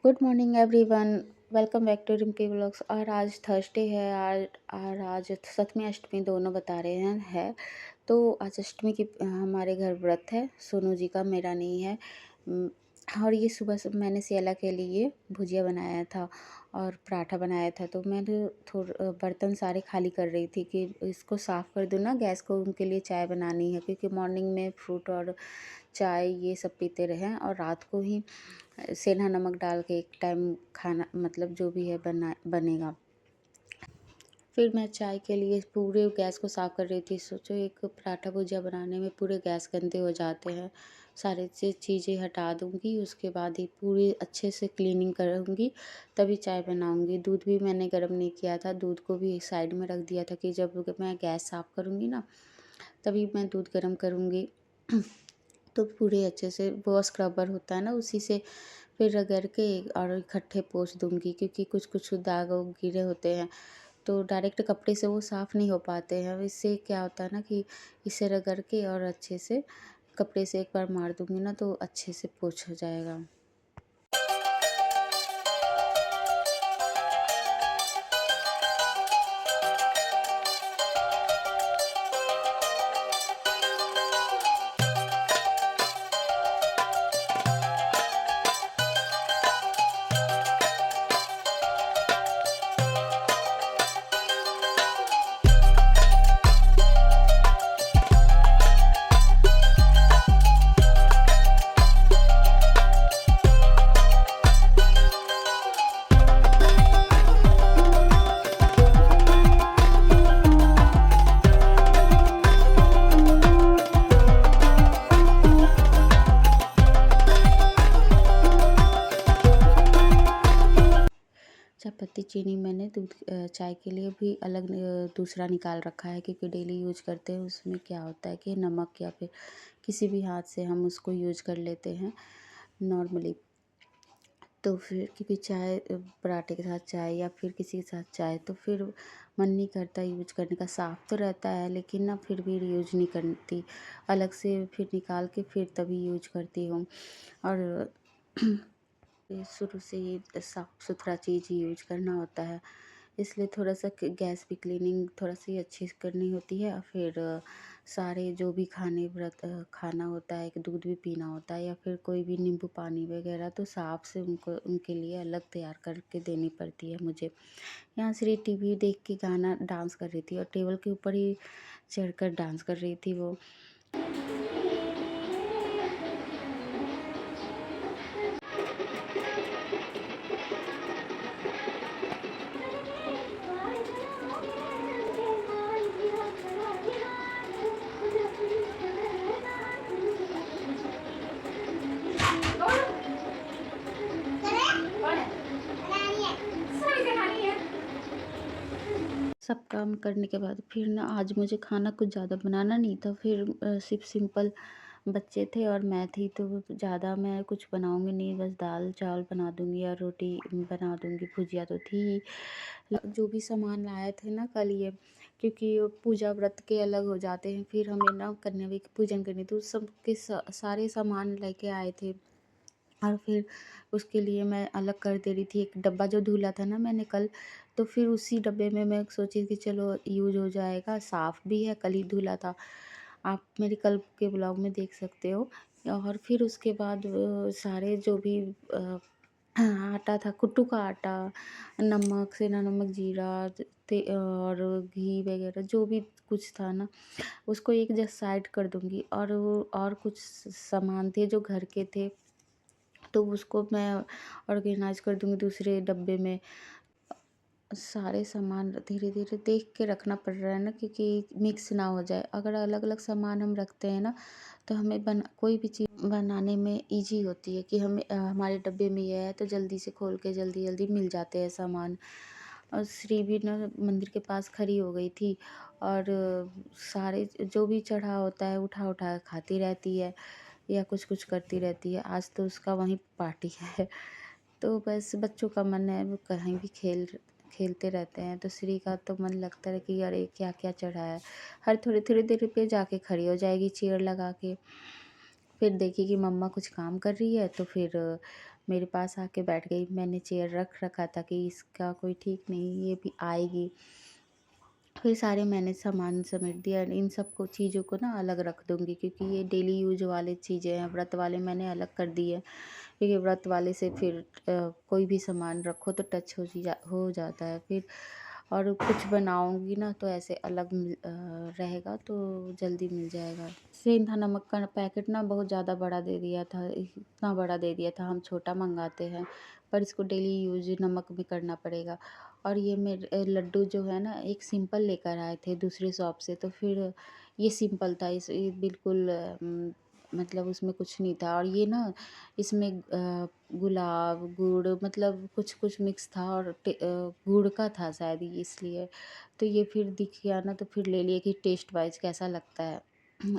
Good morning everyone. Welcome back to Rimpi vlogs. और आज Thursday है। आज सतमी अष्टमी दोनों बता रहे हैं तो आज अष्टमी की हमारे घर व्रत है। सोनू जी का, मेरा नहीं है। उम, और ये सुबह से मैंने सियाला के लिए भुजिया बनाया था और पराठा बनाया था। तो मैंने बर्तन सारे खाली कर रही थी कि इसको साफ़ कर दूँ ना, गैस को उनके लिए चाय बनानी है, क्योंकि मॉर्निंग में फ्रूट और चाय ये सब पीते रहें और रात को ही सेंधा नमक डाल के एक टाइम खाना, मतलब जो भी है बनेगा। फिर मैं चाय के लिए पूरे गैस को साफ़ कर रही थी। सोचो, एक पराठा भुजिया बनाने में पूरे गैस गंदे हो जाते हैं। सारी चीज़ें हटा दूँगी, उसके बाद ही पूरी अच्छे से क्लीनिंग करूँगी, तभी चाय बनाऊँगी। दूध भी मैंने गर्म नहीं किया था, दूध को भी एक साइड में रख दिया था कि जब मैं गैस साफ़ करूँगी ना, तभी मैं दूध गर्म करूँगी। तो पूरे अच्छे से वो स्क्रबर होता है ना, उसी से फिर रगड़ के और इकट्ठे पोंछ दूँगी, क्योंकि कुछ कुछ दाग गिरे होते हैं तो डायरेक्ट कपड़े से वो साफ़ नहीं हो पाते हैं। इससे क्या होता है ना कि इसे रगड़ के और अच्छे से कपड़े से एक बार मार दूँगी ना, तो अच्छे से पोंछ हो जाएगा। चायपत्ती चीनी मैंने दूध चाय के लिए भी अलग दूसरा निकाल रखा है, क्योंकि डेली यूज करते हैं। उसमें क्या होता है कि नमक या फिर किसी भी हाथ से हम उसको यूज कर लेते हैं नॉर्मली। तो फिर क्योंकि चाय पराठे के साथ चाय या फिर किसी के साथ चाय, तो फिर मन नहीं करता यूज करने का। साफ़ तो रहता है लेकिन ना फिर भी यूज नहीं करती, अलग से फिर निकाल के फिर तभी यूज करती हूँ। और ये शुरू से ही साफ़ सुथरा चीज़ ही यूज करना होता है, इसलिए थोड़ा सा गैस भी क्लीनिंग थोड़ा सी अच्छी से करनी होती है। और फिर सारे जो भी खाना होता है, कि दूध भी पीना होता है या फिर कोई भी नींबू पानी वगैरह, तो साफ़ से उनके लिए अलग तैयार करके देनी पड़ती है मुझे। यहाँ श्री टीवी देख के गाना डांस कर रही थी और टेबल के ऊपर ही चढ़कर डांस कर रही थी वो। सब काम करने के बाद फिर ना आज मुझे खाना कुछ ज़्यादा बनाना नहीं था। फिर सिर्फ सिंपल बच्चे थे और मैं थी, तो ज़्यादा मैं कुछ बनाऊंगी नहीं, बस दाल चावल बना दूंगी और रोटी बना दूंगी। भुजिया तो थी ही। जो भी सामान लाए थे ना कल ये, क्योंकि पूजा व्रत के अलग हो जाते हैं, फिर हमें ना कन्या की पूजन करनी, तो सबके सारे सामान लेके आए थे। और फिर उसके लिए मैं अलग कर दे रही थी। एक डब्बा जो धुला था ना मैंने कल, तो फिर उसी डब्बे में मैं सोची कि चलो यूज हो जाएगा, साफ़ भी है, कल ही धुला था। आप मेरे कल के ब्लॉग में देख सकते हो। और फिर उसके बाद सारे जो भी आटा था, कुट्टू का आटा, नमक, सेंधा नमक, जीरा, और घी वगैरह जो भी कुछ था ना, उसको एक जगह साइड कर दूंगी। और कुछ सामान थे जो घर के थे, तो उसको मैं ऑर्गेनाइज कर दूँगी दूसरे डब्बे में। सारे सामान धीरे धीरे देख के रखना पड़ रहा है ना, क्योंकि मिक्स ना हो जाए। अगर अलग अलग सामान हम रखते हैं ना, तो हमें कोई भी चीज़ बनाने में इजी होती है, कि हमें हमारे डब्बे में ये है तो जल्दी से खोल के जल्दी जल्दी मिल जाते हैं सामान। और श्री भी ना मंदिर के पास खड़ी हो गई थी और सारे जो भी चढ़ा होता है उठा उठा खाती रहती है या कुछ कुछ करती रहती है। आज तो उसका वहीं पार्टी है। तो बस बच्चों का मन है, वो कहीं भी खेलते रहते हैं। तो श्री का तो मन लगता है कि अरे क्या क्या चढ़ा है। हर थोड़ी थोड़ी देर पे जाके खड़ी हो जाएगी चेयर लगा के, फिर देखी कि मम्मा कुछ काम कर रही है, तो फिर मेरे पास आके बैठ गई। मैंने चेयर रख रखा था कि इसका कोई ठीक नहीं, ये भी आएगी। फिर सारे मैंने सामान समेट दिया। इन सब को चीज़ों को ना अलग रख दूँगी, क्योंकि ये डेली यूज वाले चीज़ें हैं। व्रत वाले मैंने अलग कर दिए, क्योंकि व्रत वाले से फिर कोई भी सामान रखो तो टच हो जाता है फिर। और कुछ बनाऊंगी ना तो ऐसे अलग रहेगा तो जल्दी मिल जाएगा। सेंधा नमक का पैकेट ना बहुत ज़्यादा बड़ा दे दिया था, इतना बड़ा दे दिया था। हम छोटा मंगाते हैं, पर इसको डेली यूज नमक में करना पड़ेगा। और ये मेरे लड्डू जो है ना, एक सिंपल लेकर आए थे दूसरी शॉप से, तो फिर ये सिंपल था। ये बिल्कुल मतलब उसमें कुछ नहीं था। और ये ना इसमें गुलाब गुड़ मतलब कुछ कुछ मिक्स था, और गुड़ का था शायद ये, इसलिए तो ये फिर दिख गया ना, तो फिर ले लिए कि टेस्ट वाइज कैसा लगता है।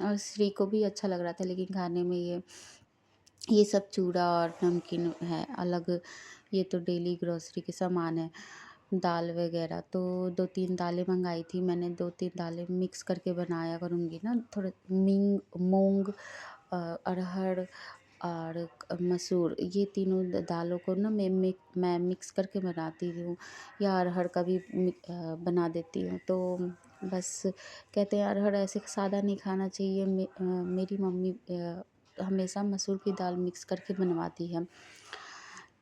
और श्री को भी अच्छा लग रहा था, लेकिन खाने में ये सब चूड़ा और नमकीन है अलग। ये तो डेली ग्रोसरी के सामान है, दाल वगैरह। तो 2-3 दालें मंगाई थी मैंने, 2-3 दालें मिक्स करके बनाया करूँगी ना। थोड़ा मूंग, अरहर और मसूर, ये तीनों दालों को ना मैं मिक्स करके बनाती हूँ, या अरहर का भी बना देती हूँ। तो बस कहते हैं अरहर ऐसे सादा नहीं खाना चाहिए। मेरी मम्मी हमेशा मसूर की दाल मिक्स करके बनवाती है,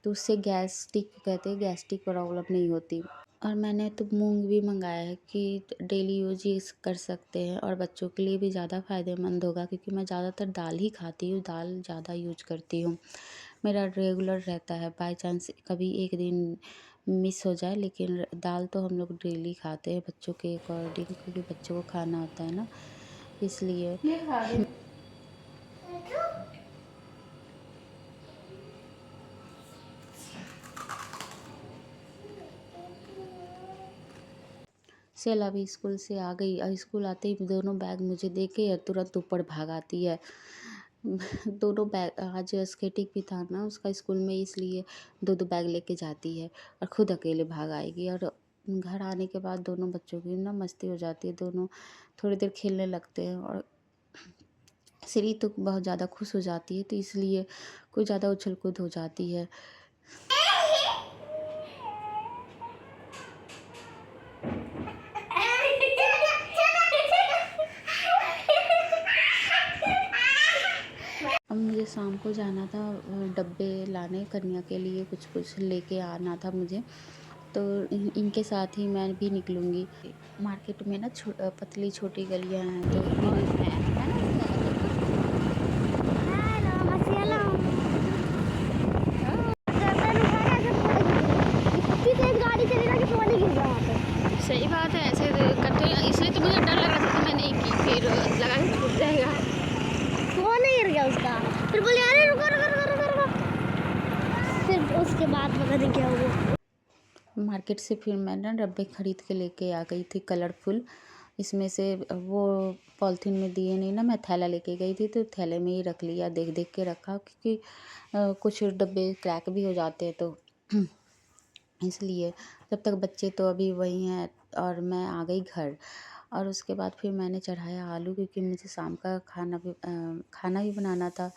तो उससे गैस्ट्रिक कहते हैं, गैस्ट्रिक प्रॉब्लम नहीं होती। और मैंने तो मूंग भी मंगाया है कि डेली यूज ही कर सकते हैं, और बच्चों के लिए भी ज़्यादा फ़ायदेमंद होगा, क्योंकि मैं ज़्यादातर दाल ही खाती हूँ, दाल ज़्यादा यूज करती हूँ। मेरा रेगुलर रहता है, बाय चांस कभी एक दिन मिस हो जाए, लेकिन दाल तो हम लोग डेली खाते हैं बच्चों के अकॉर्डिंग, क्योंकि बच्चों को खाना होता है ना, इसलिए। सेल अभी स्कूल से आ गई, और स्कूल आते ही दोनों बैग मुझे दे के तुरंत ऊपर भाग आती है। दोनों बैग, आज स्केटिंग भी था ना उसका स्कूल में, इसलिए 2-2 बैग लेके जाती है, और खुद अकेले भाग आएगी। और घर आने के बाद दोनों बच्चों की ना मस्ती हो जाती है, दोनों थोड़ी देर खेलने लगते हैं। और श्री तो बहुत ज़्यादा खुश हो जाती है, तो इसलिए कुछ ज़्यादा उछल कूद हो जाती है। अब मुझे शाम को जाना था डब्बे लाने, कन्या के लिए कुछ कुछ लेके आना था मुझे, तो इनके साथ ही मैं भी निकलूँगी। मार्केट में ना पतली छोटी गलियाँ हैं, तो फिर सही बात है, ऐसे करते हैं, इसलिए तो मुझे डर लग रहा था, तो मैंने की, फिर लगा कि छूट जाएगा। फोन नहीं गिर गया उसका, फिर बोले अरे रुको रुको रुको रुको रुको, फिर उसके बाद पता नहीं क्या हुआ। मार्केट से फिर मैं ना डब्बे खरीद के लेके आ गई थी कलरफुल। इसमें से वो पॉलिथीन में दिए नहीं ना, मैं थैला लेके गई थी, तो थैले में ही रख लिया, देख देख के रखा, क्योंकि कुछ डब्बे क्रैक भी हो जाते हैं, तो इसलिए। जब तक बच्चे तो अभी वही हैं, और मैं आ गई घर। और उसके बाद फिर मैंने चढ़ाया आलू, क्योंकि मुझे शाम का खाना भी बनाना था,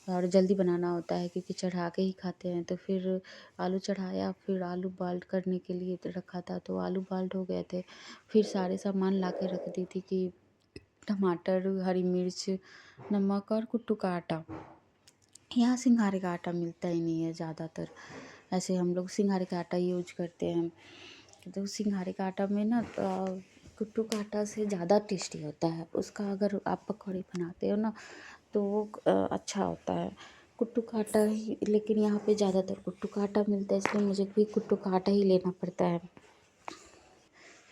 और जल्दी बनाना होता है, क्योंकि चढ़ा के ही खाते हैं। तो फिर आलू चढ़ाया, फिर आलू बॉइल्ड करने के लिए रखा था, तो आलू बॉइल्ड हो गए थे। फिर सारे सामान ला के रख दी थी, कि टमाटर, हरी मिर्च, नमक और कुट्टू का आटा। यहाँ सिंघारे का आटा मिलता ही नहीं है ज़्यादातर, ऐसे हम लोग सिंघारे का आटा यूज करते हैं। तो सिंघारे का आटा में ना कुट्टू का आटा से ज़्यादा टेस्टी होता है उसका। अगर आप पकौड़े बनाते हो ना, तो वो अच्छा होता है कुट्टू का आटा ही। लेकिन यहाँ पे ज़्यादातर कुट्टू का आटा मिलता है, इसलिए मुझे भी कुट्टू का आटा ही लेना पड़ता है।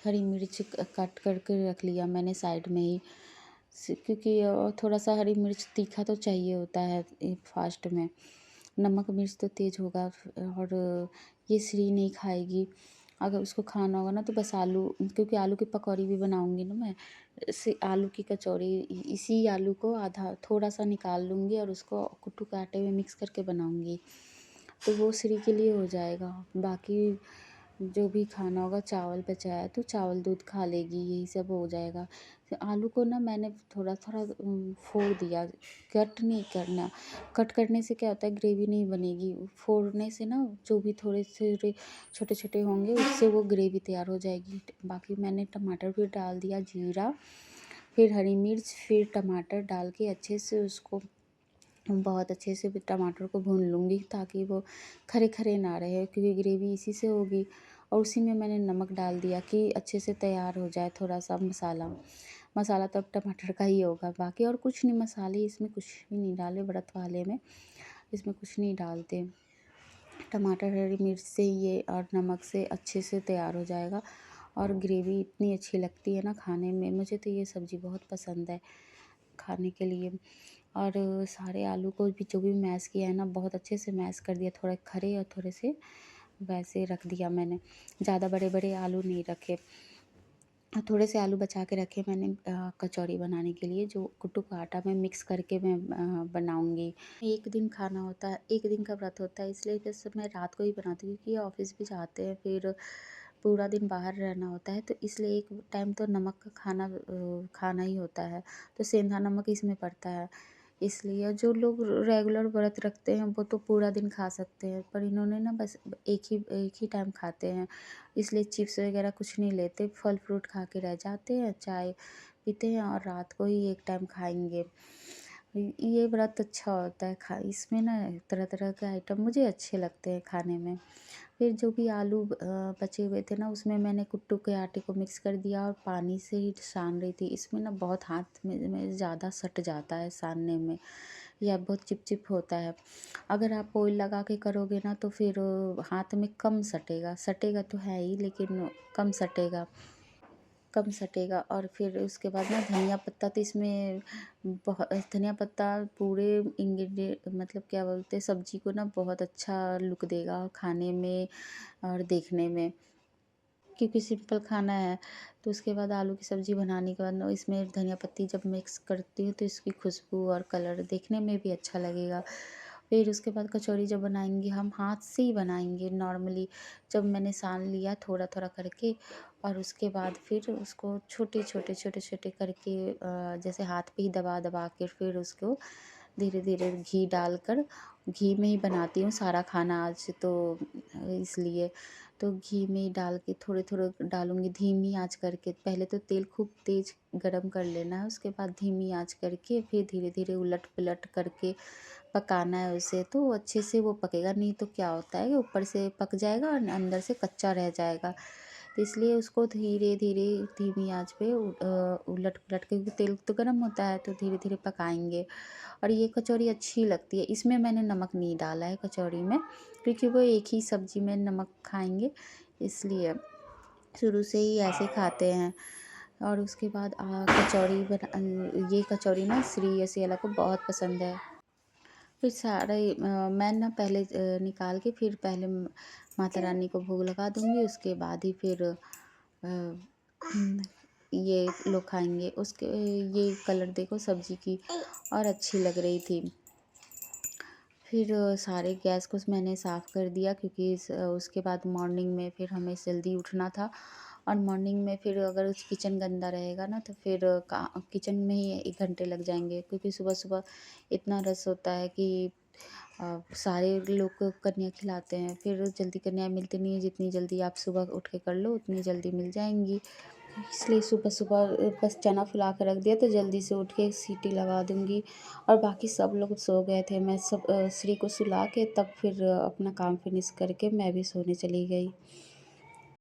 हरी मिर्च काट करके रख लिया मैंने साइड में ही, क्योंकि थोड़ा सा हरी मिर्च तीखा तो चाहिए होता है फास्ट में। नमक मिर्च तो तेज़ होगा, और ये श्री नहीं खाएगी। अगर उसको खाना होगा ना, तो बस आलू, क्योंकि आलू की पकौड़ी भी बनाऊंगी ना मैं, आलू की कचौड़ी। इसी आलू को आधा थोड़ा सा निकाल लूँगी, और उसको कुट्टू के आटे में मिक्स करके बनाऊंगी, तो वो श्री के लिए हो जाएगा। बाकी जो भी खाना होगा, चावल बचाया तो चावल दूध खा लेगी, यही सब हो जाएगा। आलू को ना मैंने थोड़ा-थोड़ा फोड़ दिया, कट नहीं करना। कट करने से क्या होता है, ग्रेवी नहीं बनेगी। फोड़ने से ना जो भी थोड़े-थोड़े छोटे-छोटे होंगे उससे वो ग्रेवी तैयार हो जाएगी। बाकी मैंने टमाटर भी डाल दिया, जीरा, फिर हरी मिर्च, फिर टमाटर डाल के अच्छे से उसको बहुत अच्छे से भी टमाटर को भून लूँगी ताकि वो खरे-खरे ना रहे, क्योंकि ग्रेवी इसी से होगी। और उसी में मैंने नमक डाल दिया कि अच्छे से तैयार हो जाए थोड़ा-सा मसाला। मसाला तो अब टमाटर का ही होगा, बाकी और कुछ नहीं, मसाले इसमें कुछ भी नहीं डाले व्रत वाले में, इसमें कुछ नहीं डालते। टमाटर, हरी मिर्च से ये और नमक से अच्छे से तैयार हो जाएगा। और ग्रेवी इतनी अच्छी लगती है ना खाने में, मुझे तो ये सब्ज़ी बहुत पसंद है खाने के लिए। और सारे आलू को भी जो भी मैश किया है ना, बहुत अच्छे से मैश कर दिया, थोड़े खरे और थोड़े से वैसे रख दिया मैंने, ज़्यादा बड़े-बड़े आलू नहीं रखे। थोड़े से आलू बचा के रखे मैंने कचौड़ी बनाने के लिए, जो कुट्टू का आटा में मिक्स करके मैं बनाऊँगी। एक दिन खाना होता है, एक दिन का व्रत होता है, इसलिए बस मैं रात को ही बनाती हूँ, क्योंकि ऑफ़िस भी जाते हैं, फिर पूरा दिन बाहर रहना होता है, तो इसलिए एक टाइम तो नमक का खाना खाना ही होता है, तो सेंधा नमक इसमें पड़ता है। इसलिए जो लोग रेगुलर व्रत रखते हैं वो तो पूरा दिन खा सकते हैं, पर इन्होंने ना बस एक ही टाइम खाते हैं, इसलिए चिप्स वगैरह कुछ नहीं लेते, फल फ्रूट खा के रह जाते हैं, चाय पीते हैं और रात को ही एक टाइम खाएँगे। ये व्रत अच्छा होता है, खा इसमें ना तरह-तरह के आइटम मुझे अच्छे लगते हैं खाने में। फिर जो भी आलू बचे हुए थे ना, उसमें मैंने कुट्टू के आटे को मिक्स कर दिया और पानी से ही सान रही थी। इसमें ना बहुत हाथ में ज़्यादा सट जाता है सानने में, या बहुत चिपचिप होता है। अगर आप ऑयल लगा के करोगे ना तो फिर हाथ में कम सटेगा, सटेगा तो है ही लेकिन कम सटेगा। और फिर उसके बाद ना धनिया पत्ता तो इसमें धनिया पत्ता पूरे मतलब क्या बोलते हैं, सब्जी को ना बहुत अच्छा लुक देगा खाने में और देखने में, क्योंकि सिंपल खाना है। तो उसके बाद आलू की सब्ज़ी बनाने के बाद ना इसमें धनिया पत्ती जब मिक्स करती हूँ तो इसकी खुशबू और कलर देखने में भी अच्छा लगेगा। फिर उसके बाद कचौड़ी जब बनाएंगे, हम हाथ से ही बनाएंगे नॉर्मली, जब मैंने सान लिया थोड़ा-थोड़ा करके, और उसके बाद फिर उसको छोटे-छोटे करके जैसे हाथ पे ही दबा-दबा के फिर उसको धीरे-धीरे घी डालकर, घी में ही बनाती हूँ सारा खाना आज तो, इसलिए तो घी में ही डाल के थोड़े-थोड़े डालूँगी धीमी आँच करके। पहले तो तेल खूब तेज़ गरम कर लेना है, उसके बाद धीमी आँच करके फिर धीरे-धीरे उलट-पुलट करके पकाना है उसे, तो अच्छे से वो पकेगा। नहीं तो क्या होता है कि ऊपर से पक जाएगा और अंदर से कच्चा रह जाएगा। तो इसलिए उसको धीरे-धीरे धीमी आँच पे उलट-पुलट के, क्योंकि तेल तो गरम होता है, तो धीरे-धीरे पकाएँगे। और ये कचौड़ी अच्छी लगती है। इसमें मैंने नमक नहीं डाला है कचौड़ी में, क्योंकि वो एक ही सब्ज़ी में नमक खाएँगे, इसलिए शुरू से ही ऐसे खाते हैं। और उसके बाद ये कचौड़ी ना श्री असियाला को बहुत पसंद है। फिर मैं ना पहले निकाल के फिर पहले माता रानी को भोग लगा दूँगी, उसके बाद ही फिर ये लोग खाएँगे। ये कलर देखो सब्ज़ी की, और अच्छी लग रही थी। फिर सारे गैस को मैंने साफ़ कर दिया, क्योंकि उसके बाद मॉर्निंग में फिर हमें जल्दी उठना था, और मॉर्निंग में फिर अगर किचन गंदा रहेगा ना तो फिर किचन में ही 1 घंटे लग जाएंगे, क्योंकि सुबह-सुबह इतना रश होता है कि सारे लोग को कन्या खिलाते हैं, फिर जल्दी कन्याएँ मिलती नहीं है, जितनी जल्दी आप सुबह उठ के कर लो उतनी जल्दी मिल जाएंगी। इसलिए सुबह-सुबह बस चना फुला के रख दिया, तो जल्दी से उठ के सीटी लगा दूँगी। और बाकी सब लोग सो गए थे, मैं श्री को सुला के तब फिर अपना काम फिनिश करके मैं भी सोने चली गई।